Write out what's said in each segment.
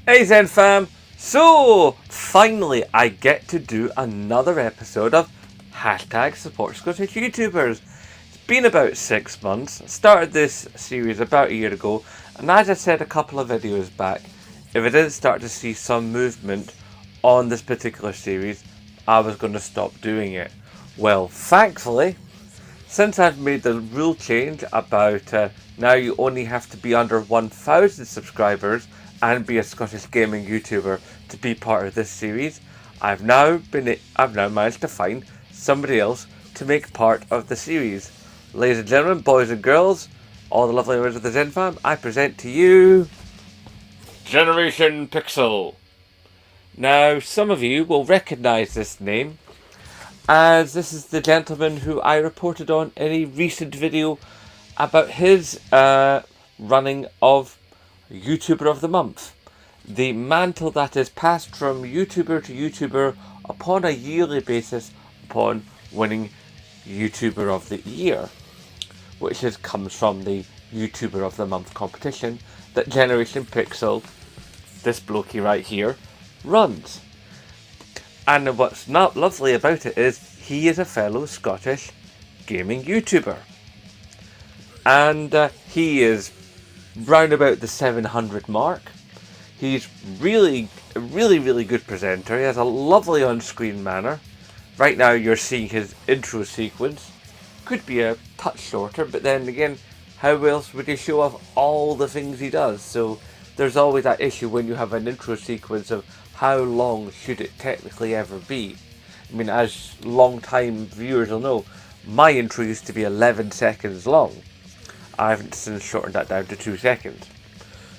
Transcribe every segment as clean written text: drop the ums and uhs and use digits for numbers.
Hey Zen fam! So, finally I get to do another episode of Hashtag Support Scottish YouTubers. It's been about 6 months. I started this series about a year ago, and as I said a couple of videos back, if I didn't start to see some movement on this particular series, I was going to stop doing it. Well, thankfully, since I've made the rule change about now you only have to be under 1,000 subscribers and be a Scottish gaming YouTuber to be part of this series, I've now managed to find somebody else to make part of the series. Ladies and gentlemen, boys and girls, all the lovely members of the Zen fam, I present to you Generation Pixel. Now, some of you will recognise this name, as this is the gentleman who I reported on in a recent video about his running of YouTuber of the Month. The mantle that is passed from YouTuber to YouTuber upon a yearly basis upon winning YouTuber of the Year, which comes from the YouTuber of the Month competition that Generation Pixel, this blokey right here, runs. And what's not lovely about it is he is a fellow Scottish gaming YouTuber. And he is round about the 700 mark. He's really good presenter. He has a lovely on-screen manner. Right now you're seeing his intro sequence. Could be a touch shorter, but then again, how else would he show off all the things he does? So there's always that issue when you have an intro sequence of how long should it technically ever be. I mean, as long-time viewers will know, my intro used to be 11 seconds long. I haven't since shortened that down to 2 seconds.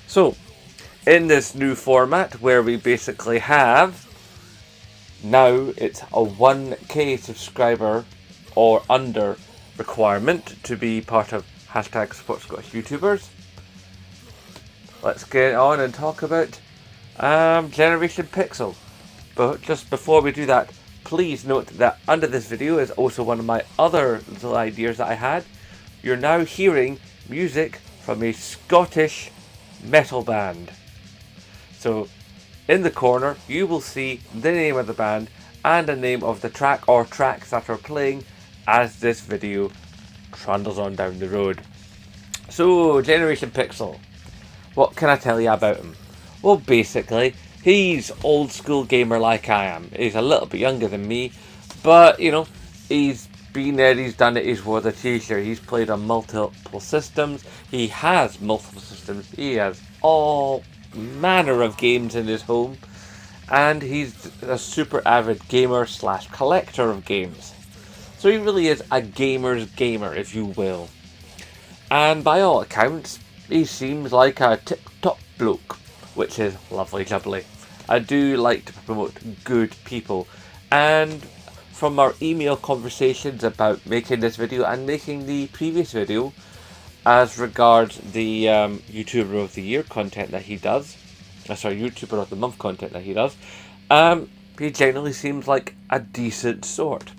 So, in this new format where we basically have, now it's a 1k subscriber or under requirement to be part of Hashtag Support Scottish YouTubers. Let's get on and talk about Generation Pixel. But just before we do that, please note that under this video is also one of my other little ideas that I had. You're now hearing music from a Scottish metal band. So in the corner you will see the name of the band and the name of the track or tracks that are playing as this video trundles on down the road. So Generation Pixel, what can I tell you about him? Well, basically he's old school gamer like I am. He's a little bit younger than me, but you know, he's been there, he's done it, he's wore the t-shirt, he's played on multiple systems, he has multiple systems, he has all manner of games in his home, and he's a super avid gamer slash collector of games. So he really is a gamer's gamer, if you will. And by all accounts, he seems like a tip-top bloke, which is lovely jubbly. I do like to promote good people, and from our email conversations about making this video and making the previous video as regards the YouTuber of the Year content that he does, YouTuber of the Month content that he does, he generally seems like a decent sort.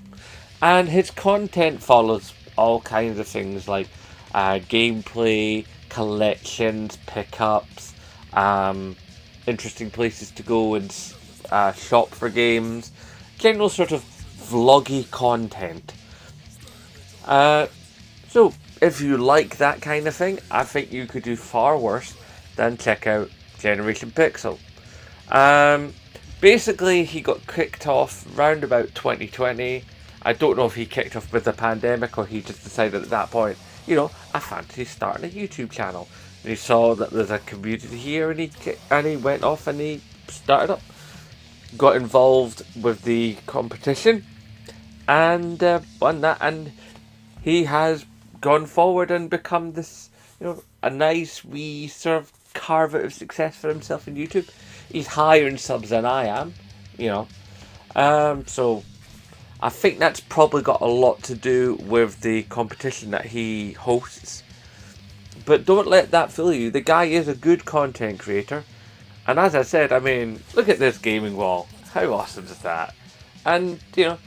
And his content follows all kinds of things like gameplay, collections, pickups, interesting places to go and shop for games, general sort of vloggy content. So if you like that kind of thing, I think you could do far worse than check out Generation Pixel. Basically he got kicked off round about 2020. I don't know if he kicked off with the pandemic or he just decided at that point, you know, I fancy starting a YouTube channel. And he saw that there's a community here, and he went off and he started up, got involved with the competition, and won that, and he has gone forward and become this, you know, a nice wee sort of carve out of success for himself in YouTube. He's higher in subs than I am, you know, so I think that's probably got a lot to do with the competition that he hosts. But don't let that fool you. The guy is a good content creator. And as I said, I mean, look at this gaming wall. How awesome is that? And, you know,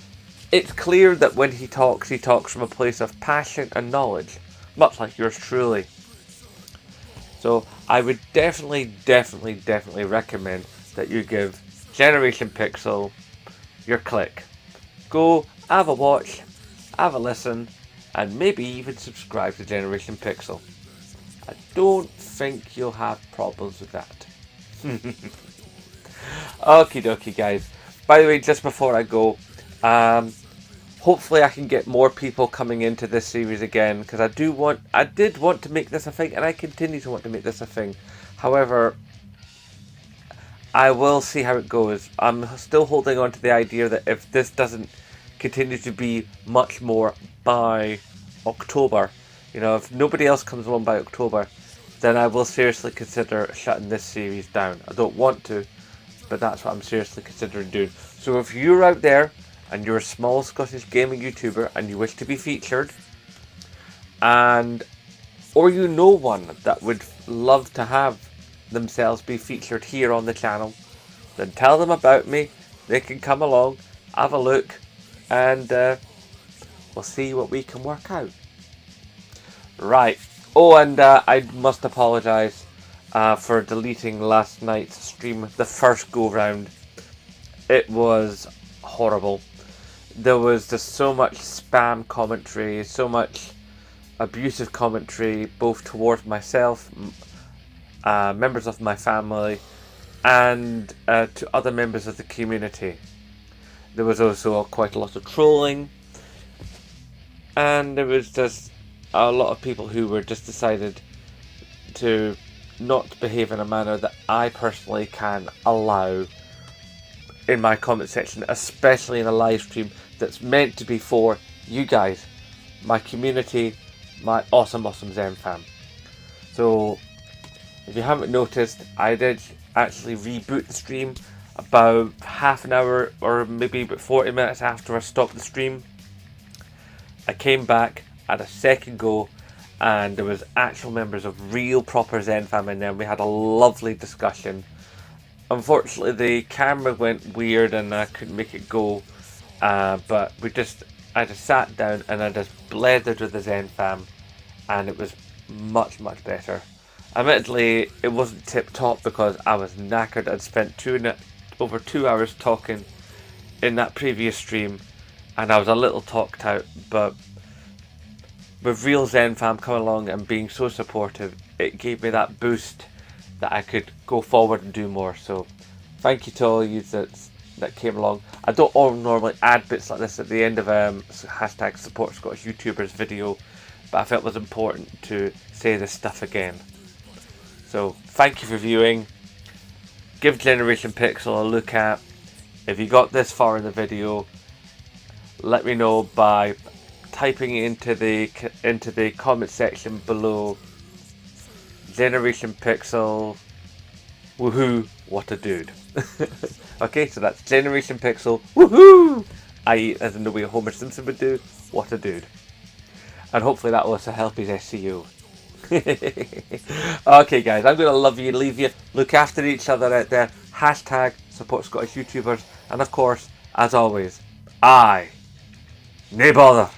it's clear that when he talks from a place of passion and knowledge. Much like yours truly. So I would definitely recommend that you give Generation Pixel your click. Go, have a watch, have a listen, and maybe even subscribe to Generation Pixel. I don't think you'll have problems with that. Okie dokie, guys. By the way, just before I go, hopefully I can get more people coming into this series again, because I did want to make this a thing, and I continue to want to make this a thing. However, I will see how it goes. I'm still holding on to the idea that if this doesn't continue to be much more by October, you know, if nobody else comes along by October, then I will seriously consider shutting this series down. I don't want to, but that's what I'm seriously considering doing. So if you're out there and you're a small Scottish gaming YouTuber and you wish to be featured, or you know one that would love to have themselves be featured here on the channel, then tell them about me. They can come along, have a look, and we'll see what we can work out. Right. Oh, and I must apologise for deleting last night's stream, the first go round. It was horrible. There was just so much spam commentary, so much abusive commentary, both towards myself, members of my family, and to other members of the community. There was also quite a lot of trolling, and there was just a lot of people who were just decided to not behave in a manner that I personally can allow in my comment section, especially in a live stream that's meant to be for you guys, my community, my awesome Zen fam. So if you haven't noticed, I did actually reboot the stream about half an hour or maybe about 40 minutes after I stopped the stream. I came back at a second go, and there was actual members of real proper Zen fam in there. We had a lovely discussion. Unfortunately, the camera went weird and I couldn't make it go, but I just sat down and I just blathered with the Zen fam, and it was much better. Admittedly, it wasn't tip top because I was knackered. I'd spent over 2 hours talking in that previous stream, and I was a little talked out, but with real Zen fam coming along and being so supportive, it gave me that boost that I could go forward and do more. So thank you to all of you that came along. I don't normally add bits like this at the end of hashtag support Scottish YouTubers video, but I felt it was important to say this stuff again. So thank you for viewing. Give Generation Pixel a look at. If you got this far in the video, let me know by typing into the comment section below, Generation Pixel, woohoo, what a dude. Okay, so that's Generation Pixel, woohoo, i.e. as in the way Homer Simpson would do, what a dude. And hopefully that will also help his SEO. Okay guys, I'm going to love you, leave you, look after each other out there, hashtag support Scottish YouTubers, and of course, as always, nae bother.